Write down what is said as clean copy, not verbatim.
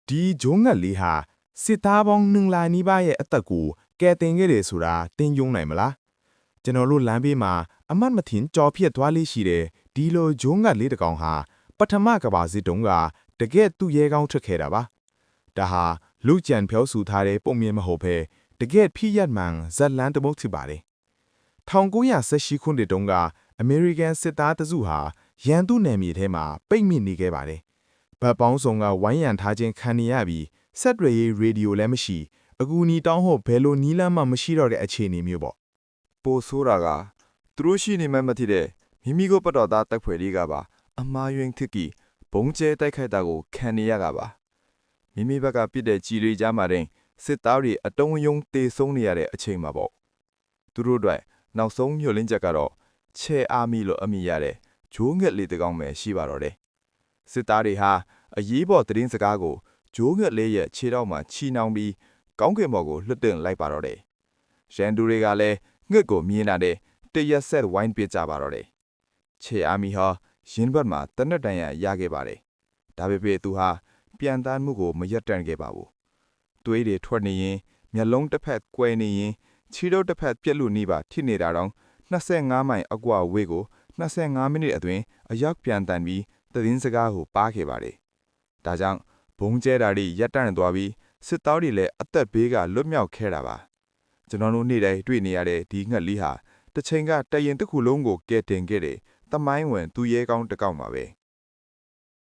ဒီဂျုံငတ်လေးဟာစစ်သားပေါင်း1လနီးပါးရဲ့အသက်ကိုကယ်တင်ခဲ့တယ်ဆိုတာတင်ယုံနိုင်မလားကျွန်တော်တို့လမ်းဘေးမှာအမတ်မထင်ကြော်ဖြစ်သွားလေးရှိတယ်ဒီလိုဂျုံငတ်လေးတစ်ကောင်ဟာပထမကဘာစစ်တုံးကတကယ်သူ့ရဲကောင်းထွက်ခဲ့တာပါဒါဟာလူကြံဖြောဆူထားတဲ့ပုံမြင်မဟုတ်ဘဲတကယ်ဖိယတ်မှန်ဇက်လန်တမုတ်ဖြစ်ပါတယ်1918ခုနှစ်တုန်းကအမေရိကန်စစ်သားတစုဟာရန်သူနယ်မြေထဲမှာပိတ်မိနေခဲ့ပါတယ်ဗတ်ပေါင်းဆောင်ကဝိုင်းရံထားခြင်းခံနေရပြီးဆက်တွေရေးရေဒီယိုလည်းမရှိအကူအညီတောင်းဖို့ဘယ်လိုနီးလမ်းမှမရှိတော့တဲ့အခြေအနေမျိုးပေါ့ပိုဆိုးတာကသူတို့ရှိနေမှမသိတဲ့မိမိကိုပတ်တော်သားတက်ဖွယ်လေးကပါအမားယွင်းthứcကီဘုံကျဲတိုက်ခိုက်တာကိုခံနေရတာပါမိမိဘက်ကပြစ်တဲ့ကြီးတွေကြားမှာတင်စစ်သားတွေအတုံးယုံတေဆုံးနေရတဲ့အချိန်မှာပေါ့သူတို့အတွက်နောက်ဆုံးမျှော်လင့်ချက်ကတော့ချဲအားမီလို့အမိရတဲ့ဂျိုးငက်လေးတစ်ကောင်ပဲရှိပါတော့တယ်စစ်သားတွေဟာအရေးပေါ်သတင်းစကားကိုဂျိုးငက်လေးရဲ့ခြေထောက်မှာချီနှောင်ပြီးကောင်းကင်ဘော်ကိုလွှတ်တင်လိုက်ပါတော့တယ်ရန်သူတွေကလည်းငှက်ကိုမြင်လာတဲ့တရက်ဆက်ဝိုင်းပစ်ကြပါတော့တယ်ချေအာမီဟာရင်ဘတ်မှာတနက်တန်ရရခဲ့ပါတယ်ဒါပေမဲ့သူဟာပြန်တမ်းမှုကိုမရက်တန့်ခဲ့ပါဘူးသွေးတွေထွက်နေရင်မျက်လုံးတစ်ဖက်ကွယ်နေရင်ခြေတော့တစ်ဖက်ပြက်လို့နေပါထိနေတာတော့25မိုင်အကွာဝေးကို25မိနစ်အတွင်းအရောက်ပြန်တန်ပြီးသတင်းစကားကိုပါခဲ့ပါတယ်ဒါကြောင့်ဘုံကျဲတာတွေရက်တန့်သွားပြီးစစ်သားတွေလည်းအသက်ဘေးကလွတ်မြောက်ခဲ့တာပါကျွန်တော်တို့နေ့တိုင်းတွေ့နေရတဲ့ဒီငှက်လေးဟာတစ်ချိန်ကတရင်တစ်ခုလုံးကိုကဲတင်ခဲ့တယ်တမိုင်းဝင်သူရဲကောင်းတစ်ကောက်ပါပဲ